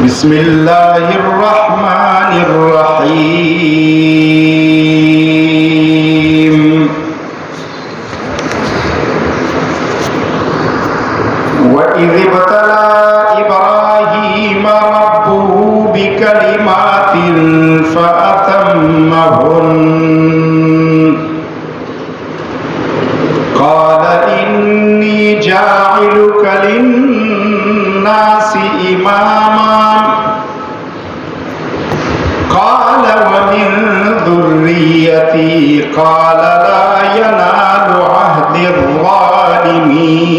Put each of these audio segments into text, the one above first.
بسم الله الرحمن الرحيم وإذ ابتلى إبراهيم ربه بكلمات فأتمهن قال إني جاعلك للناس إماما قال ومن ذريتي قال لا ينال عهد الظالمين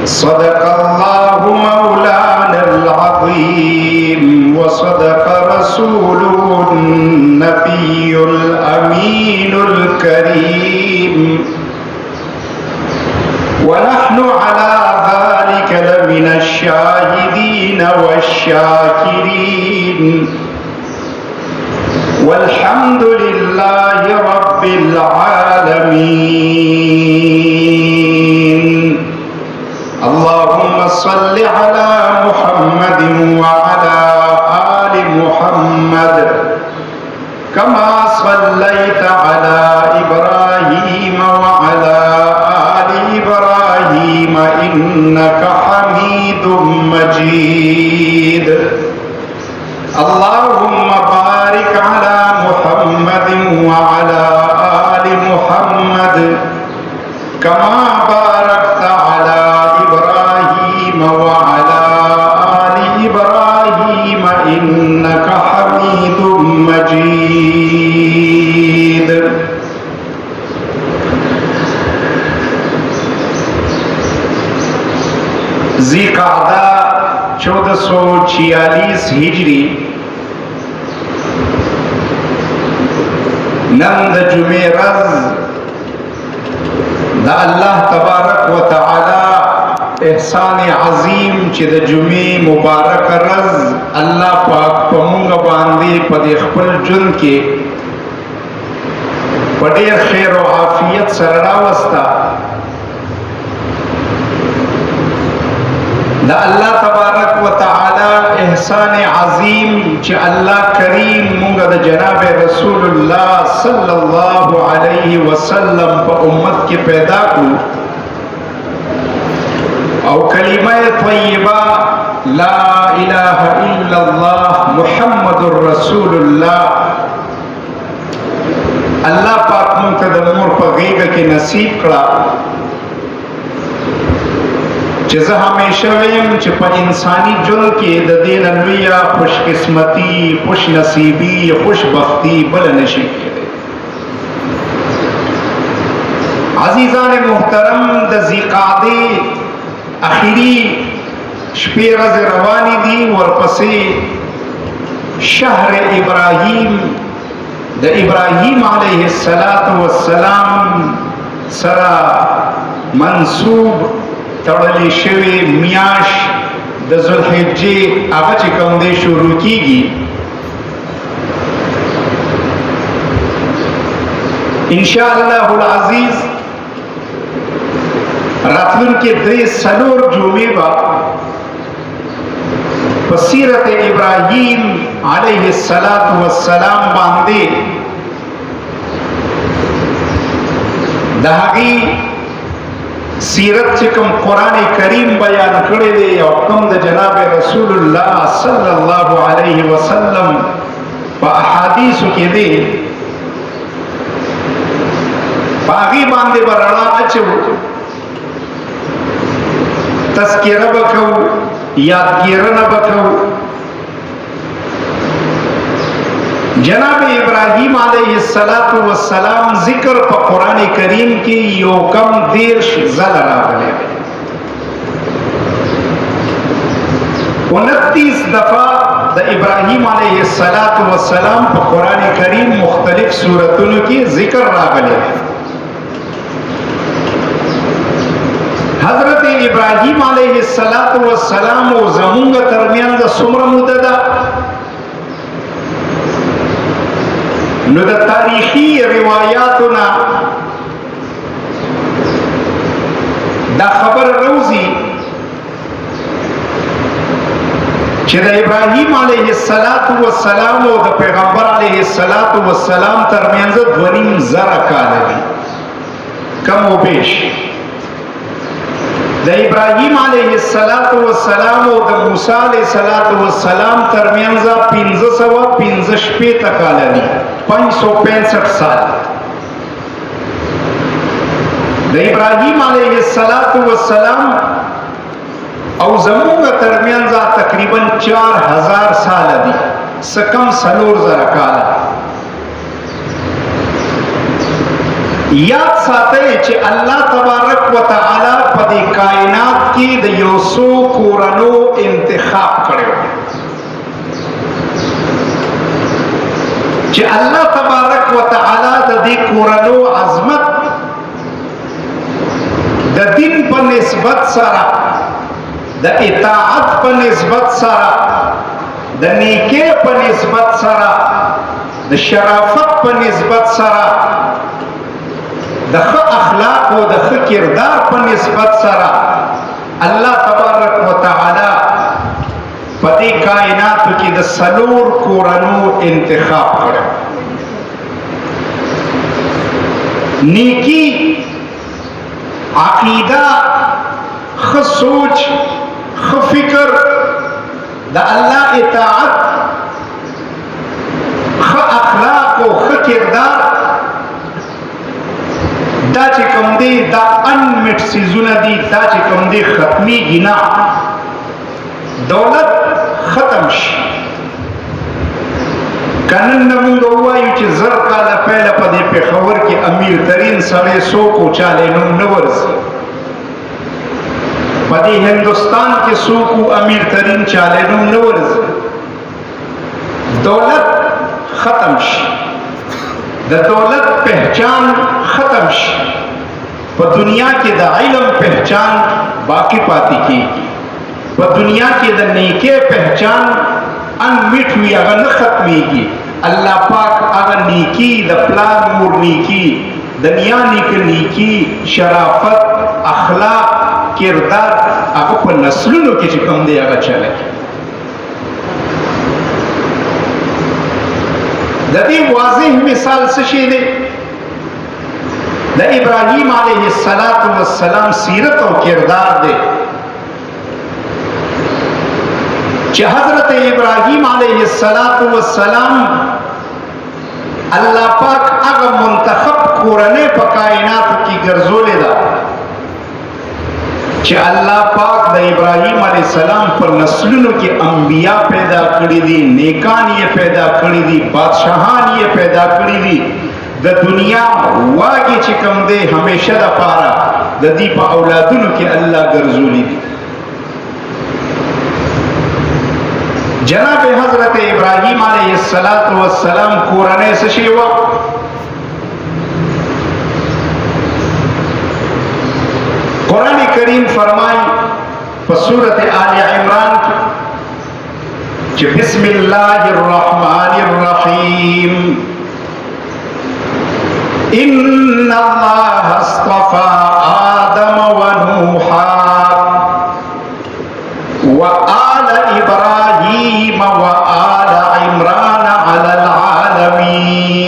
صدق الله مولانا العظيم وصدق رسوله النبي الأمين الكريم ونحن على ذلك لمن الشاهدين والشاكرين والحمد لله رب العالمين اللهم صل على محمد وعلى آل محمد كما صليت على إبراهيم وعلى آل إبراهيم إنك حميد مجيد اللهم بارك على محمد وعلى آل محمد كما باركت على إبراهيم وعلى آل إبراهيم إنك حميد مجيد ذی قعدہ 1446 ہجری نند جمعہ رز دا اللہ تبارک و تعالی احسان عظیم چې د جمعې مبارک رز الله پاک په موږ باندې په دې خپل ژوند کې په ډېر خیر او عافیت سره راوسته دا اللہ تبارک و تعالی احسان عظیم چې اللہ کریم مونږ د جناب رسول اللہ صلی اللہ علیہ وسلم په امت کې پیدا کو او کلمہ طیبہ لا الہ الا اللہ محمد رسول اللہ اللہ پاک مونږ ته د مور په غیږ کې نصیب کړه چې زه همیشه ویم چې په انساني ژوند کې د دې نه لویه خوش قسمتي خوش نصیبي خوشبختي بل نشي کېدی عزیزان محترم د ذیقعدې اخري شپې ورځې روانې دي ورپسې شهر ابراهیم د ابراهیم علیه السلام سره منسوب تړلې شوی میاش د ذوالحجې هغه چې کوم دی شروع کیږي ان شاء الله العزیز راتلونکي 3 جمعې به په سیرت ابراهیم علیه السلام باندې د هغې سیرت چې کوم قرآن کریم بیان کړی دی او کوم د جناب رسول الله صلی الله علیه وسلم په احادیثو کې دی په هغې باندې به رڼا اچو تذکره به کوو یادګیرنه به کوو جناب ابراہیم علیہ السلام ذکر پا قرآن کریم کی یو کم 10 ځله راغلی 29 دفعہ د ابراہیم علیہ السلام پا قرآن کریم مختلف صورتونو کی ذکر راغلی حضرت ابراہیم علیہ السلام و زمونگ ترمیان دا سمر مددہ نو دا تاریخی روایاتنا دا خبر روزی چې د ابراهیم علیه السلام او د پیغمبر علیه السلام ترمنځ 2.5 کاله دي کم او بیش. د ابراهیم علیه السلام او د موسی علیه السلام ترمنځ 565 کاله دي 565 سال. د ابراهیم علیه السلام او زمونږ ترمنځ تقریبا 4000 سال دي سکم 4000 کاله. یاد ساتئ چې الله تبارک وتعالی په دې کائنات کې د یو څو کورنو انتخاب کړو چې الله تبارک وتعالی د دې کورنو عظمت د دین په نسبت سره د اطاعت په نسبت سره د نیکی په نسبت سره د شرافت په نسبت سره د ښه اخلاق او د ښه کردار په نسبت سره الله تبارک وتعالی په دې کائناتو کې د 4 کورنو انتخاب کړو. نیکی، عقیده، ښه سوچ، ښه فکر، د الله اطاعت، ښه اخلاق او ښه کردار، دا چې کوم دی دا انمټ سیزونه دي، دا چې کوم دی ختمیږي نه. دولت ختم شي کنن موږ وایو چې 1000 کاله پهله په دې پېښور کې امیر ترین سړی څوک و چاله نوم نه ورځي. په دې هندوستان کې څوک امیر ترین چاله نوم نه ورځي. دولت ختم شي، د دولت پہچان ختم شي، په دنیا کې د علم پہچان باقی پاتې کیږي. په دنیا کې د نیکه پہچان انمټ وي، هغه نه ختميږي. الله پاک هغه نیکی د پلان مور نیکی، دنیا نیکی، شرافت، اخلاق، کردار هغه په نسلونو کې چې کوم دی هغه چلے. د دې واضح مثال څه شي دی؟ د ابراهیم علیه السلام سیرت او کردار دی چې حضرت ابراهیم علیه السلام الله پاک هغه منتخب کورنۍ په کائناتو کې ګرځولې ده چې الله پاک د ابراهیم علیه السلام پر نسلونو کې انبیا پیدا کړی دي، نیکان یې پیدا کړی دي، بادشاہان یې پیدا کړی دي. د دنیا واګي چې کوم دی همیشه د پاره د دې په اولادونو کې الله ګرځولې دي. جناب حضرت ابراهیم علیه السلام کورنۍ څه شی وه؟ قرآن کریم فرمائی په سورت آل عمران چې بسم الله الرحمن الرحیم ان الله اصطفى آدم ونوحا وآل إبراهيم وآل عمران على العالمين.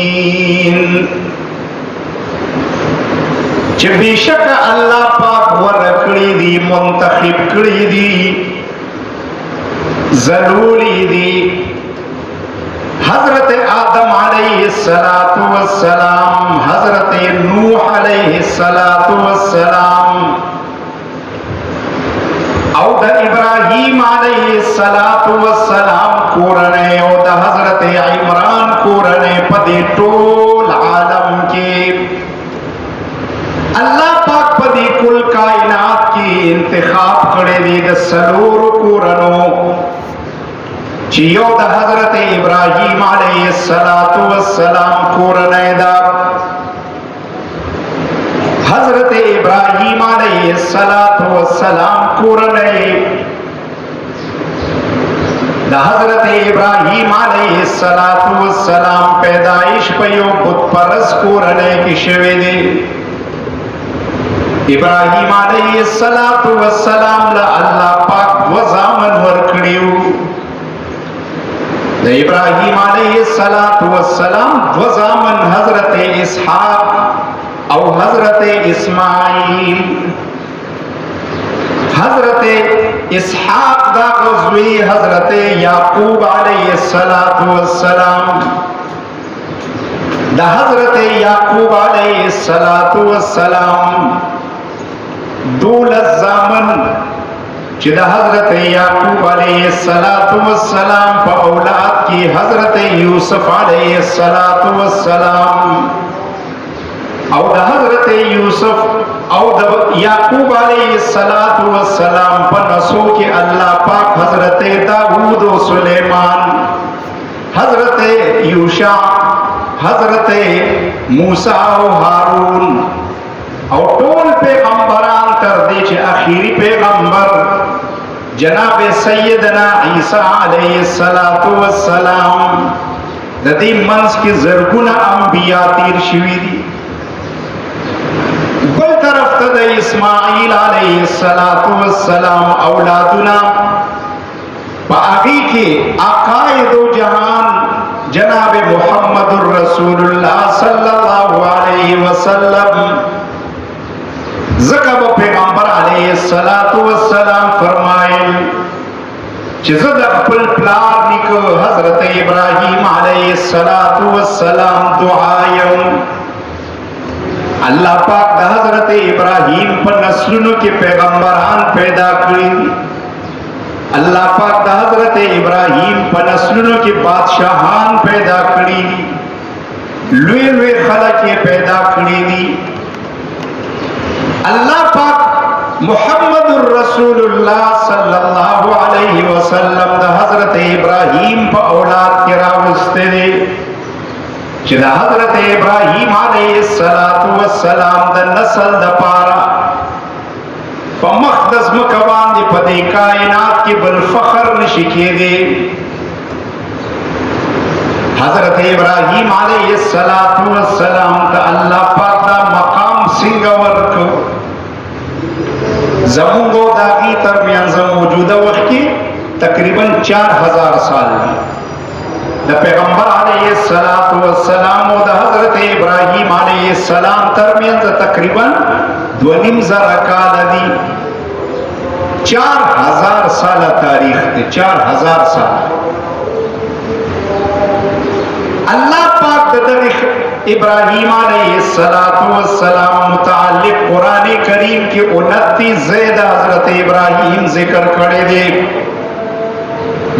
چې بشک الله پاک ورکړي دي، منتخب کړي دي، ضروري دي حضرت آدم علیہ السلام، حضرت نوح علیہ السلام او د ابراهیم علیہ السلام کورنۍ او د حضرت عمران کورنۍ په دې ټول عالم کې الله پاک په دې کل کائنات کې انتخاب کړی دی د 4 کورنو چې یو د حضرت ابراهیم علیه السلام کورنۍ ده. حضرت ابراهیم علیه السلام کورنۍ د حضرت ابراهیم علیه السلام پیدائش په یو بت پرست کورنۍ کې شوې ده. ابراهیم علیه السلام له الله پاک و زامن ورکړیو. इब्राहिम अलैहिस्सलातु वस्सलाम दो ज़ामन हजरत इसहाक और हजरत इस्माइल। हजरत इसहाक दा गुज़वी हजरत याकूब अलैहिस्सलातु वस्सलाम दा हजरत याकूब अलैहिस्सलातु वस्सलाम दूलत ज़ामन जिदा हजरत याकूब अलैहिस्सलातु वस्सलाम पर औलाद की हजरत यूसुफ अलैहिस्सलातु वस्सलाम और हजरत यूसुफ और याकूब अलैहिस्सलातु वस्सलाम पर नसो के अल्लाह पाक हजरत दाऊद और सुलेमान, हजरत यूशा, हजरत मूसा और हारून और टोल पैगंबरान कर दे आखिरी पैगंबर जनाब सैयदना ईसा अलैहिस्सलातु वस्सलाम ददी मंस की ज़रगुना अंबिया तीर शिवी दी। बल तरफ तद इस्माइल अलैहिस्सलातु वस्सलाम औलादुना पागी के आकाए दो जहान जनाब मुहम्मदुर रसूलुल्लाह सल्लल्लाहु अलैहि वसल्लम ज़कब पैगंबर अलैहिस्सलातु वस्सलाम फरमाइल चिज़द अपल प्लार निको हजरत इब्राहिम अलैहिस्सलातु वस्सलाम दुआयम अल्लाह पाक दा हजरत इब्राहिम पर नस्लुन के पैगंबरान पैदा करी। अल्लाह पाक दा हजरत इब्राहिम पर नस्लुन के बादशाहान पैदा करी, लुए लुए खलक के पैदा करी। अल्लाह पाक मुहम्मदुर रसूलुल्लाह सल्लल्लाहु अलैहि वसल्लम दा हजरत इब्राहिम पर औलाद के रावस्ते दे चिदा हजरत इब्राहिम अलैहिस्सलातु वस्सलाम दा नस्ल दा पारा प मखदस मकवान दे पदे कायनात के बल फखर नशिके दे। हजरत इब्राहिम अलैहिस्सलातु वस्सलाम दा अल्लाह पाक दा मकाम सिंगवर को जमूंगो दागी तरमियान मौजूदा वक्त की तकरीबन 4000 साल द पैगंबर अलैहिस्सलातु वस्सलाम और द हजरत इब्राहिम अलैहिस्सलाम तरमियान तकरीबन 2.5 काल दी 4000 साल तारीख थे। 4000 साल अल्लाह पाक द इब्राहिम अलैहिस्सलातु वस्सलाम मुताल्लिक कुरान करीम के 29 ज़ैद हजरत इब्राहिम जिक्र करे दे।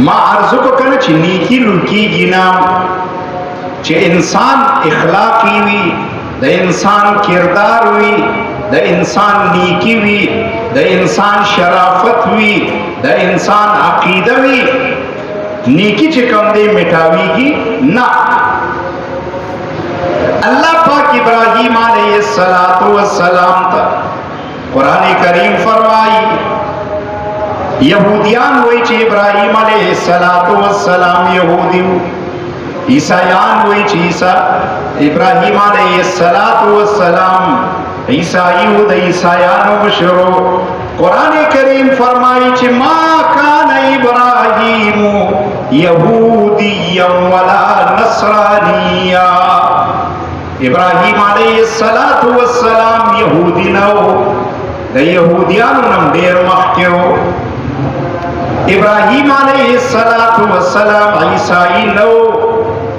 मां अर्ज़ को करे छि नीकी लुकी गिना चे इंसान इखलाकी हुई द इंसान किरदार हुई द इंसान नीकी हुई द इंसान शराफत हुई द इंसान अकीदा हुई नीकी चे कम दे मिटावी की ना। अल्लाह पाक इब्राहिम अलैहिस्सलातु वस्सलाम तक कुरान करीम फरमाई यहूदियान वही चे इब्राहिम अलैहिस्सलातु वस्सलाम यहूदी ईसायान वही चे ईसा इब्राहिम अलैहिस्सलातु वस्सलाम ईसाई हो द ईसायान बशरो। कुरान करीम फरमाई चे मा कान इब्राहिम यहूदिय्यन वला नसरानिया। इब्राहिम अलैहिस्सलातु वस्सलाम यहूदी न हो द यहूदियान नम देर मख्के हो। इब्राहिम अलैहिस्सलातु वस्सलाम ईसाई न हो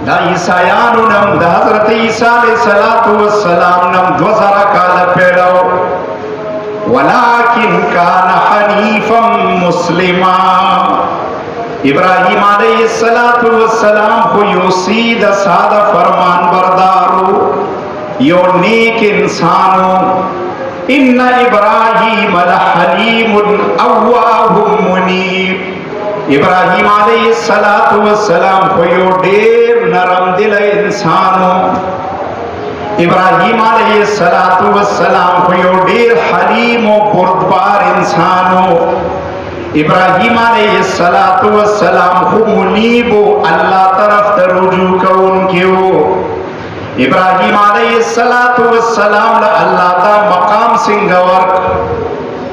द ईसायान नम द हजरत ईसा अलैहिस्सलातु वस्सलाम नम 2000 काल पैदा हो। वलाकिन कान हनीफम मुस्लिमा। इब्राहिम अलैहिस्सलातु वस्सलाम को यो सीधा सादा फरमान बरदारो यो नेक इंसानो इन्ना इब्राहिम लहलीमुन अव्वाहुम मुनीब। इब्राहिम अलैहिस्सलातु वस्सलाम को यो ढेर नरम दिल इंसानो। इब्राहिम अलैहिस्सलातु वस्सलाम को यो ढेर हलीम और बुर्दबार इंसानो। इब्राहिम अलैहिस्सलातु वस्सलाम को मुनीबो अल्लाह तरफ रुजू का उनके हो। इब्राहिम अलैहिस्सलातु वस्सलाम अल्लाह ता मकाम सिंगवर।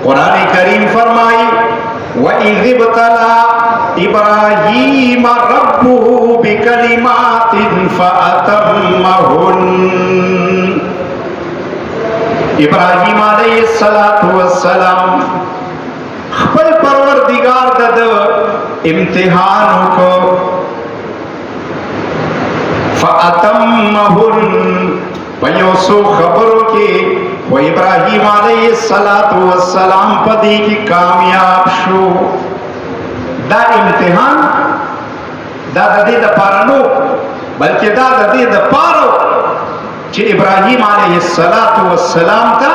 कुरान करीम फरमाई व इज़ इब्तला इब्राहीम रब्बुहु بكلمات فأتمهن ابراہیم علیہ السلام خپل پروردگار د امتحان کو فأتمهن پیوسو خبرو کی و ابراہیم علیہ السلام پدی کی کامیاب شو دا امتحان دا دې د پارانو بلکې دا دې د پارو چې ابراهیم علیه السلام ته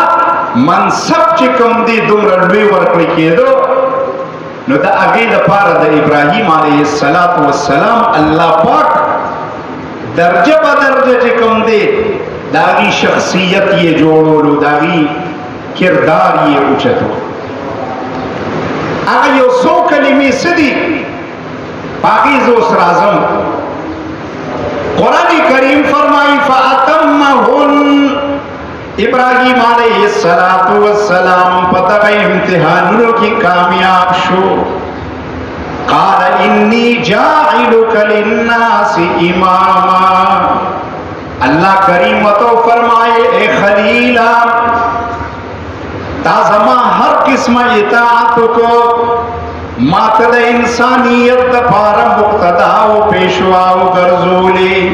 منصب چې کوم دی دومره لوی ورکړی کېدو نو دا هغې دپاره د ابراهیم علیه السلام الله پاک درجه په درجه چې کوم دی د هغې شخصیت یې جوړولو د هغې کردار یې اوچتو هغه یو څو کلمې څه دي باقی زوس رازم قرآن کریم فرمائی فَأَتَمَّهُنْ ابراہیم علیہ السلام پتہ امتحانوں کی کامیاب شو قال انی جاعلک للناس اماما اللہ کریم تو فرمائے اے خلیلہ تا زمان ہر قسم اطاعت کو ماتد انسانیت دپارا مقتدا و پیشوا و گرزولی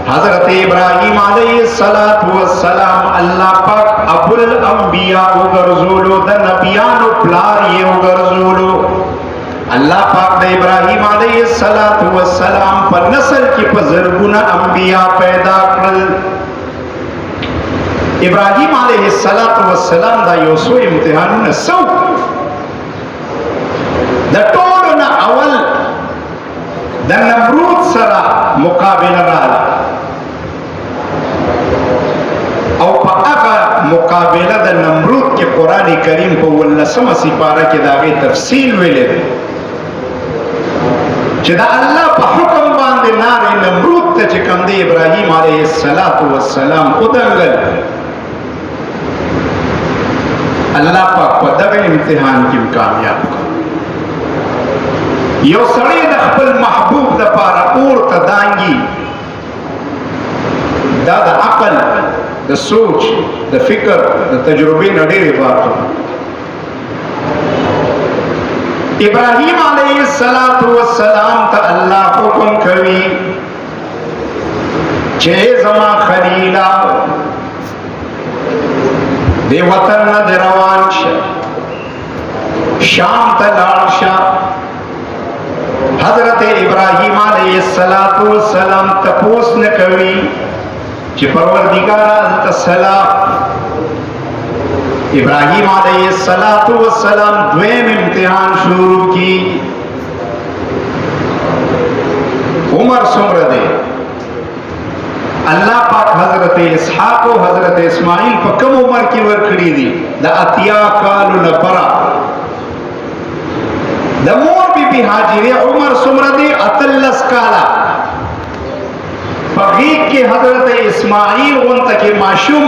حضرت ابراہیم علیہ السلام اللہ پاک ابو الانبیاء و گرزولو دا نبیان و پلار یہ و گرزولو اللہ پاک دا ابراہیم علیہ السلام پر نسل کی پزرگونا انبیاء پیدا کرل ابراہیم علیہ السلام دا یوسو امتحانون سو دا ټولو نه اول د نمرود سره مقابله راغله او په هغه مقابله د نمرود کې قرآن کریم په 18مه سپاره کې د هغې تفصیل ویلی دی چې د الله په حکم باندې نار نمرود ته چې کوم دی ابراهیم علیه السلام ودنګل الله پاک په دغه امتحان کې کامیاب کړ یو سړی د خپل محبوب د پاره اور ته دانګي دا د عقل د سوچ د فکر د تجربې نه ډېر عبارت ابراهیم علیه السلام ته الله حکم کوي چې زما خلیلا دی وطن نه روان شه شام ته لاړ شه حضرت ابراہیم علیہ السلام تپوس نہ کوي چې پروردگار السلام ابراہیم علیہ السلام دویم امتحان شروع کی عمر څومره دی اللہ پاک حضرت اسحاق و حضرت اسماعیل په کوم عمر کې ورکړي دي د اتیا کالو نه پره د مور بی بی حاجره عمر څومره دی 18 کاله په غیږ کې حضرت اسماعیل غونته کې ماشوم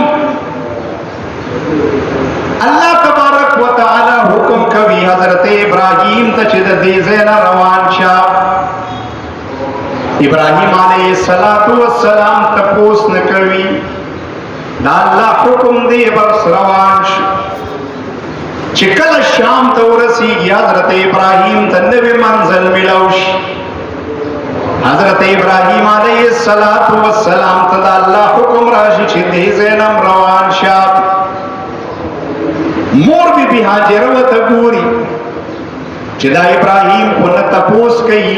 اللہ تبارک و تعالی حکم کوي حضرت ابراہیم ته چې د دې ځای نه روان شه ابراہیم علیہ السلام تپوس نه کوي دا الله حکم دی بس روان شه چې کله شام ته ورسیږي حضرت ابراہیم ته نوی منزل ملوش حضرت ابراہیم علیہ السلام ته دا الله حکم راشي چې دې ځای نه روان شه مور بی بی حاجره ورته ګوري چې دا ابراہیم کو نه تپوس کوي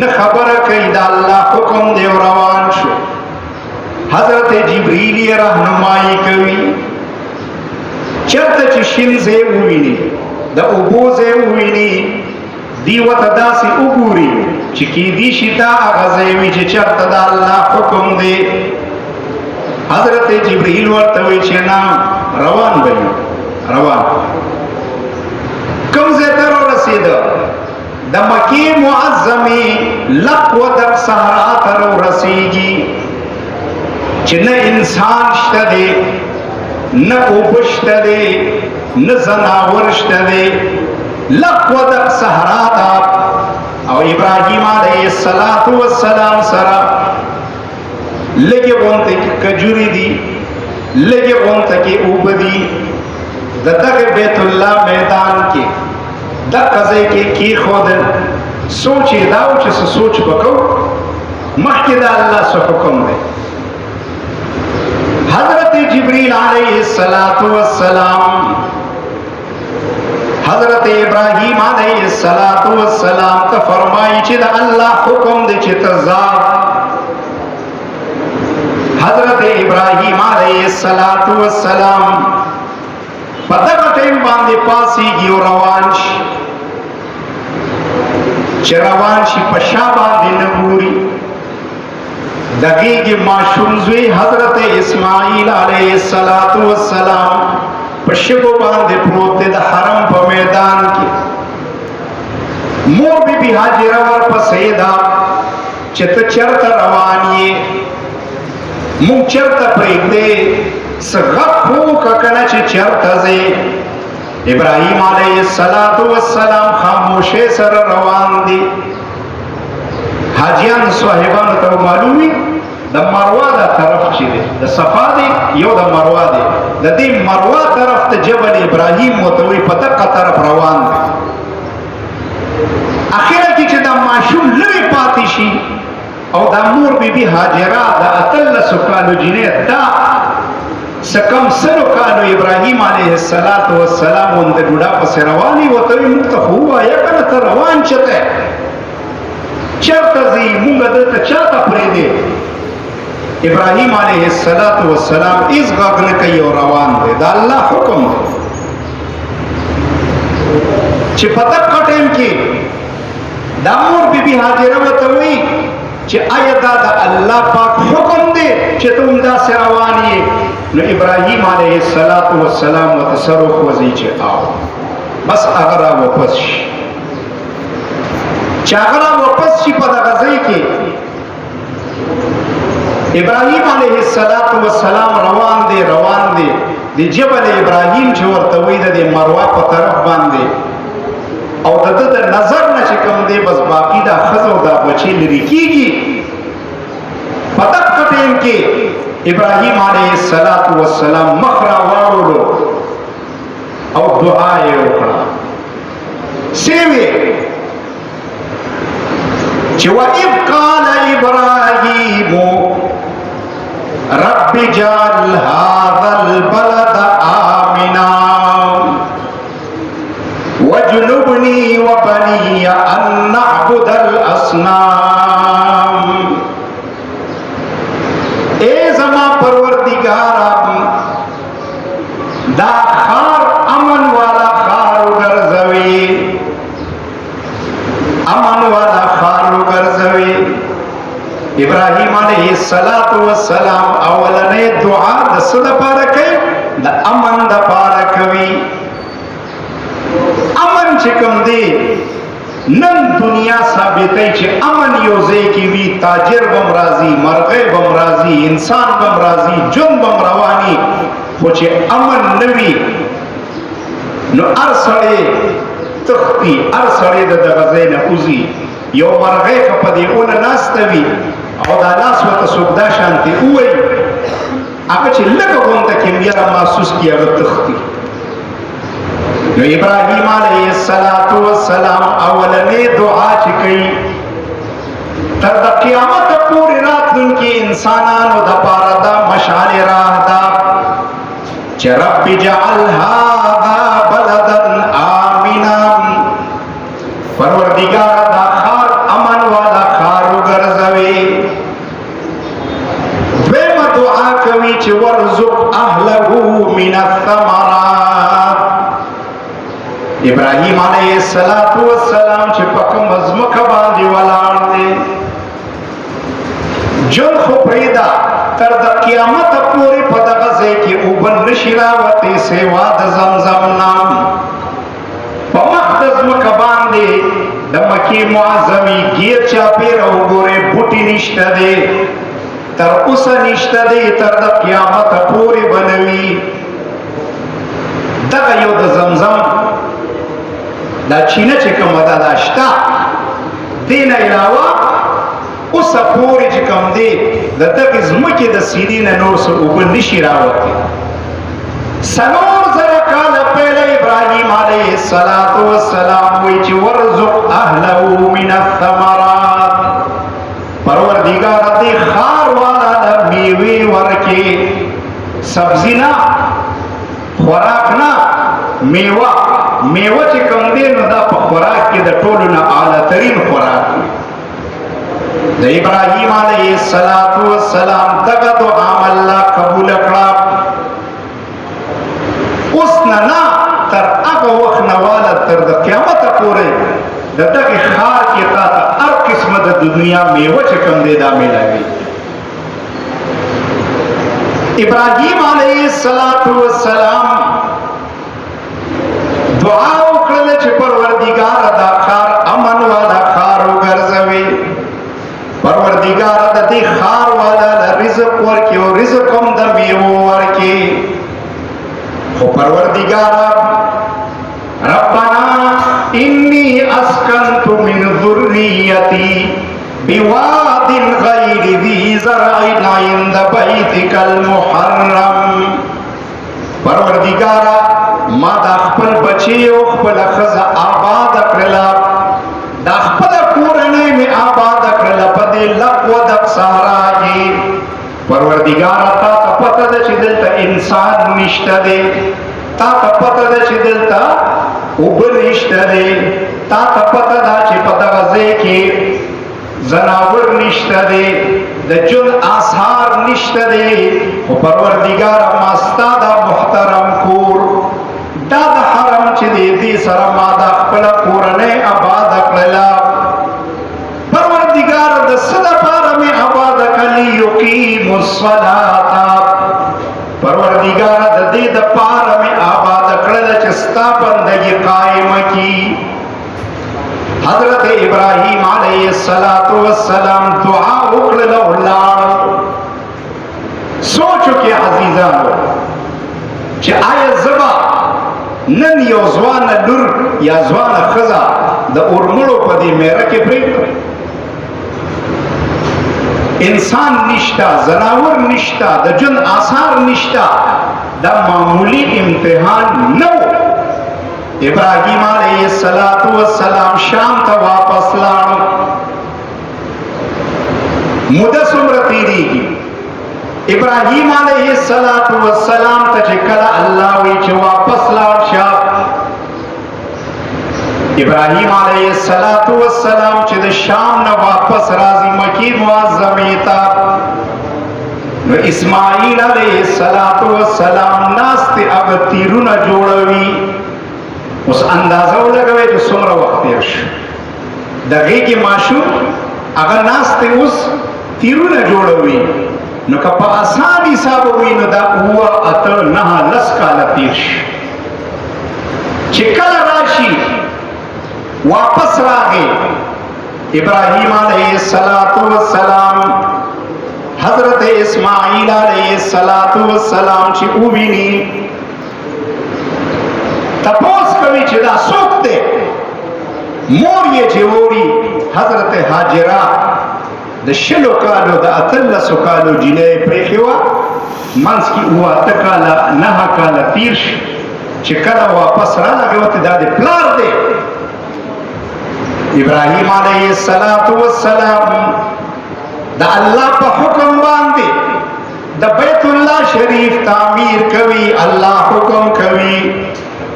نه خبره کوي دا الله حکم دی روان شو حضرت جبریل یې راهنمایي کوي چرته چې شین ځای وویني د اوبو ځای وویني دی ورته داسې وګوري چې کیدی شي دا هغه ځای وي چې چرته دا الله حکم دی حضرت جبریل ورته وایي چې نه روان به یو روان کوم ځای ته ورسېده د مکې معظمې لق ودق صحرا ته ورسېږي چې نه انسان شته دی نه اوبه شته دی نه ځناور شته دی لق ودق صحرا ته او ابراهیم علیه السلام سره لګي غونته کې کجوري دي لګي غونته کې اوبدي دغه بیت الله میدان کې د قضې کې خود سوچ دا او چې سوچ وکړو مخکې د الله څخه حکم دی حضرت جبريل علیہ السلام حضرت ابراہیم علیہ السلام ته فرمایي چې د الله حکم دی چې تزا حضرت ابراہیم علیہ السلام په دغه ټیم باندې پاسيږي او روان شي چې روان شي په شا باندې نه ګوري دغیږي معصوم زوی حضرت اسماعیل علیہ السلام په شګو باندې پروت دی د حرم په میدان کې مور بی هاجره ورپسې ده چې ته چېرته روان یې مونږ چېرته پرېږدې څه غږ وکړه کنه چې چېرته ځې ابراهیم علیہ السلام خاموشۍ سره روان دي حاجیان صاحبانو ته معلوم وي د مروه دا طرف چې دی د صفا دی یو د مروه دی د دې مروه طرف ته جبل ابراهیم ورته وایي په دغه طرف روان دی اخره کې چې دا ماشوم لوی پاتې شي او دا مور بی هاجره د اتلسو کالو جنۍ دا سکم سلو کالو ابراهیم علیہ السلام د ډوډا پسې رواني ورته وایي موږ ته خو ووایه کنه ته روان چېرته چرته ځي مونږ دلته چاته پرېږدې ابراهیم علیہ السلام هیڅ غږ نه کوي او روان دی د الله حکم دی چې په دغه ټیم کې دا مور بی هاجره ورته وایي چې آیا دا د الله پاک حکم دی چې ته همداسې روان یې نو ابراهیم علیہ السلام ورته سر وخوځوي چې آو بس هغه را واپس شي چې هغه را واپس شي په دغه ځای کې ابراهیم علیہ السلام روان دی د جبل ابراهیم چې ورته وایي د مروه په طرف باندې او د نظر نه چې کوم دی بس باقي دا ښځه او دا بچی لرې کېږي په دغه ټیم کې ابراهیم علیہ السلام مخ را واړولو او دعا یې وکړه سیوی چې وَإِذْ قَالَ إِبْرَاهِيمُ رَبِّ اجْعَلْ هَذَا الْبَلَدَ آمِنًا وَاجْنُبْنِي وَبَنِيَّ أَن نَّعْبُدَ الْأَصْنَامَ اے زما پروردگارا دا خار امن والا خار وګرځوي امن والا خار وګرځوي ابراهیم علیہ السلام اولنې دعا د څه لپاره کوي د امن لپاره کوي امن چې کوم دی نن دنیا ثابتای چې امن یو ځای کې وي تاجر بم راضي مرغۍ بم راضي انسان بم راضي جون بم رواني خو چې امن نوي نو هر سړی تختی هر سړی د دغه ځای نه وځي یو مرغۍ که په دې اونه ناسته وي او دا لاس ورته څوک دا شانتې ووایي هغه چې لږه غونته کیمیره محسوس کړي هغه تختی نو ابراهیم علیہ السلام اولنې دعا چې کوي تر د قیامت پورې راتلونکي انسانانو دپاره دا مشعل راه ده چې رب اجعل هذا بلدا آمنا پروردګار دا ښار امن والا ښار وګرځوي دویمه دعا کوي چې ورزق اهله من الثمرات ابراهیم علیہ السلام چې په کوم ځمکه باندې ولاړ دی جون خو پرېږده تر د قیامت پورې په دغه ځای کې اوبه نشي راوتې سوا د زمزم نه په مخ د ځمکه باندې د مکې معظمې ګیر چاپېره وګورئ بوټي نشته دی تر اوسه نشته دی تر د قیامت پورې به نه وي دغه یو د زمزم دا چینه چې کومه ده دا شته دین علاوه اوس پورې چې کوم دی د دغې ځمکې د سیرې نه نور څه اوبه نشي راوتلی 4,000 کاله پهله ابراهیم علیه السلام وایي چې ورزق اهله من الثمرات پروردګار دې ښار والا له میوې ورکې سبزي نه خوراک نه میوه چې کوم دی نو دا په خوراک کې د ټولو نه اعلی ترین خوراک دی د ابراهیم علیه السلام دغه دعا الله قبول کړه اوس نه تر هغه وخت نه والا تر د قیامت پورې د دغه ښار کې تا ته هر قسمه د دنیا میوه چې کوم دی دا میلاوي ابراهیم علیه السلام دعا وکړه چې پروردګار دا ښار امن والا ښار وګرځوي پروردګار د دې ښار والا رزق ورکړي او رزق هم د میوه ورکړي خو پروردګار ربنا انی اسکنت من ذریتی بواد غیر ذی زرع عند بیتک المحرم پروردګار ما دا خپل بچی او خپل ښځه آباد کړله دا خپل کورنۍ مې آباد کړله په دې لق و دق صحرا کې پروردګار تا ته پته ده چې دلته انسان نشته دی تا ته پته ده چې دلته اوبه نشته دی تا ته پته ده چې په دغه ځای کې زناور نشته دی د ژوند آثار نشته دی خو پروردګار ما ستا دا محترم کور دا د حرم چې دی دې سره ما دا خپله کورنۍ آباد کړله پروردګار د څه دپاره مې آباد کړلي یقیمو الصلاة پروردګار د دې دپاره مې آباد کړله چې ستا بندګي قایمه کړي حضرت ابراهیم علیه السلام دعا وکړله ولاړ سوچو کې عزیزانو چې آیا زبا نن یو ځوانه لور یا ځوانه ښځه د اورمړو په دې میره کې پرېږدم انسان نشته زناور نشته د ژوند آثار نشته دا معمولی امتحان نه و ابراهیم علیه السلام شام ته واپس لاړ موده څومره تېرېږي ابراهیم علیه السلام ته چې کله الله وی چې واپس لاړ شه ابراهیم علیه السلام چې د شام نه واپس راځي مکی معظمې ته نو اسماعیل علیه السلام ناست هغه تیرونه جوړوي اوس اندازه ولګوئ چې څومره وخت تېر شو د غېږې ماشوم هغه ناست اوس تیرونه جوړوي نو که په اسان حساب ووي نو دا 7 8 9 10 کاله تېر شي چې کله راشي واپس راغی ابراهیم علیه السلام حضرت اسماعیل علیه السلام چې وویني تپوس کوي چې دا څوک دی مور یې چې ووري حضرت هاجره د 20 کالو د 18 کالو جنۍ پرېښې وه منځ کې 8 کاله 9 کاله تېر شي چې کله واپس راغی ورته دا د پلار دی ابراهیم علیه السلام د الله په حکم باندې د بیت الله شریف تعمیر کوي الله حکم کوي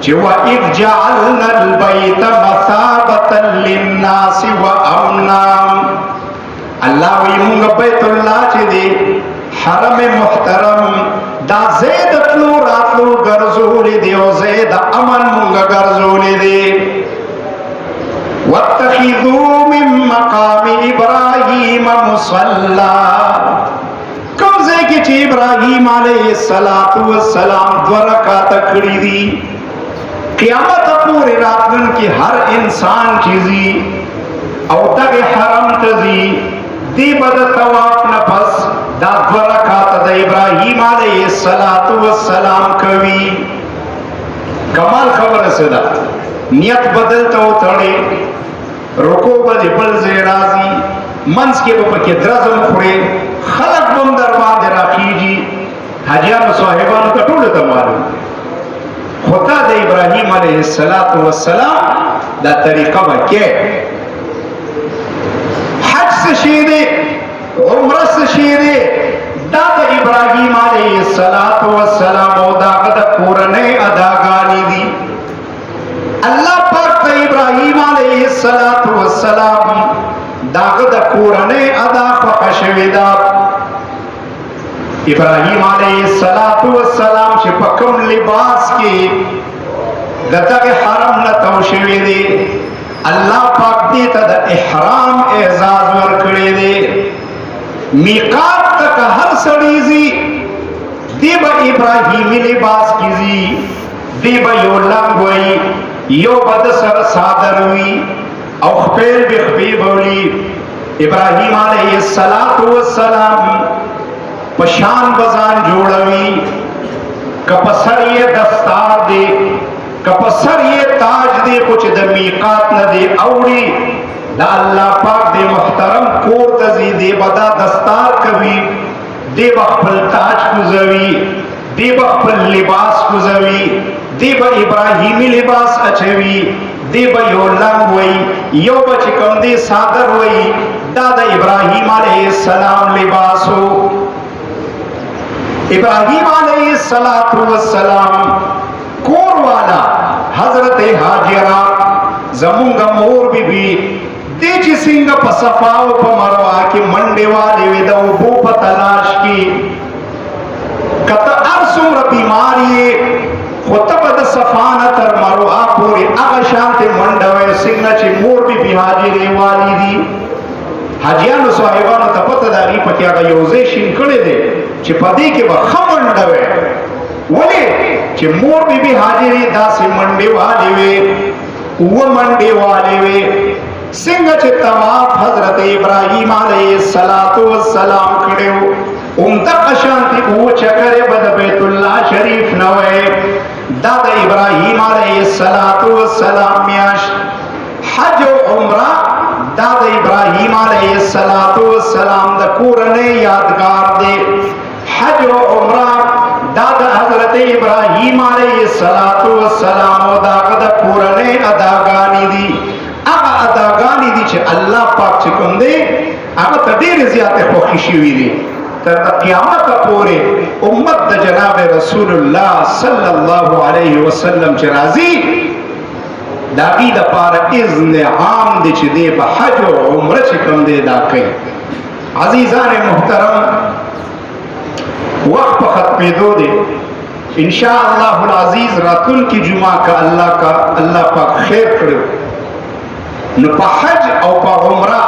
چې وَإِذْ جَعَلْنَا الْبَيْتَ مَثَابَةً لِلنَّاسِ وَأَمْنًا الله وی مونږ بیت الله چې دی حرم محترم دا زید تلو راتلو ګرځولې دی او زید امن مونږ ګرځولې دی وَاتَّخِذُوا مِن مَّقَامِ إِبْرَاهِيمَ مُصَلًّى کوم ځای کې چې ابراهیم علیه السلام 2 رکعاته کړي دي قیامت پورې راتلونکي هر انسان چې ځي او دغه حرم ته ځي دی به د طواف نه پس دا 2 رکعاته د ابراهیم علیه السلام کوي کمال خبره څه ده نیت بدل ته وتړئ رکو به بل ځای راځي منځ کې به پکې درزم خوري خلک به هم در باندې راخیږي حاجیانو صاحبانو ته ټولو ته معلوم خو تا د ابراهیم علیه السلام دا طریقه به کې حج څه شی دی عمره څه شی دی دا د ابراهیم علیه السلام او د هغه د کورنۍ اداګانې دي الله پاک ته ابراهیم علیه السلام داغه د کورنۍ ادا خوښه شوې ده ابراهیم علیه السلام چې په کوم لباس کې د دغه حرم نه تو شوی دی الله پاک دې ته د احرام اعزاز ورکړی دی میقات تک هر سړی ځي دی به ابراهیمي لباس کې ځي دی به یو لنګ وي یو به د سره صادر وي او خپل به خپې بولی ابراهیم علیه السلام پشان بزان جوړوي کپسر یې دستار دی کپسر یې تاج دی خو چې د میقات نه دی اوړي دا الله پاک دی محترم کور ته ځي دی به دا دستار کوي دی به خپل تاج کوزوي دی به خپل لباس کوزوي دی به ابراهیمي لباس اچوي دی به یو لنګ وي یو به چې کوم دی صادر وي دا د ابراهیم علیه السلام لباسو ابراہیم علیہ السلام کور والا حضرت حاجرہ زمونگا مور بی بی دی چی سنگا پا صفاو پا مروا کی منڈے والے ویدو بو پا تلاش کی کتا ارسوم را بیماری خطب دا صفانا تر مروا پوری اغشانت منڈوے سنگا چی مور بی بی حاجرے والی دی حاجیانو صاحبانو ته پته د هغې پکې هغه یو ځای شین کړی دی چې په دې کې به ښه منډه وی ولې چې مور بی بي حاجرې داسې منډې والې وې اوه منډې والې وې څنګه چې طواف حضرت ابراهیم علیه السلام کړی و همدغه شانتې اوه چکرې به د بیت الله شریف نه وی دا د ابراهیم علیه السلام میاشت حج او عمره دا د ابراهیم علیه السلام د کورنۍ یادګار دی حج او عمره دا د حضرت ابراهیم علیه السلام او دا د کورنۍ اداګانې دي هغه اداګانې دي چې الله پاک چې کوم دی هغه ته ډېرې زیاتې خوښې شوي دي تر قیامت پورې امت د جناب رسول الله صلی الله علیه وسلم چې راځي داغی دا پارا اذن عام دی چی دی با حج و عمر چکم دی دا کئی عزیزان محترم وقت پا ختم دو دی انشاءاللہ العزیز راتن کی جمعہ کا اللہ پاک خیر کرو نو پا حج او پا عمرہ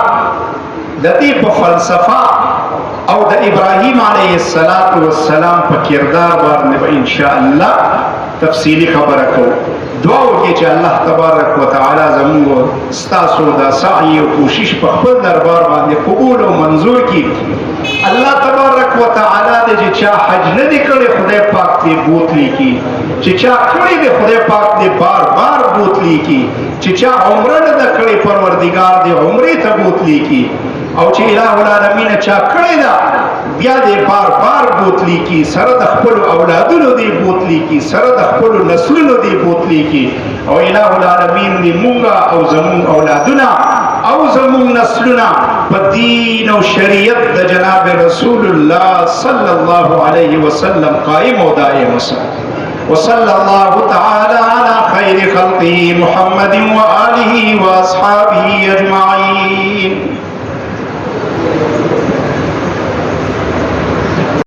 دا دی پا فلسفہ او دا ابراہیم علیہ السلام پا کردار بارنے با انشاءاللہ تفصیلی خبر کو دعاو کی چې الله تبارک وتعالی زموږ ستاسو دا سعی او کوشش په خپل دربار باندې قبول او منظور کی الله تبارک وتعالی دې چې چا حج نه دی کړی خدای پاک دې بوتلی کی چې چا کړی دې خدای پاک دې بار بار بوتلی کی چې چا عمره نه ده کړی پروردگار دې عمرې ته بوتلی کی او چې الہ العالمین چا کړی دا بیا دې بار بار بوتلی کی سره د خپل اولادونو دې بوتلی کی سره د خپل نسلونو دې بوتلی کی او الہ العالمین دې مونږه او زمون اولادونه او زمون نسلونه په دین او شریعت د جناب رسول الله صلی الله علیه وسلم قائم او دائم وسلم وصلى الله تعالى على خير خلقه محمد وآله وأصحابه أجمعين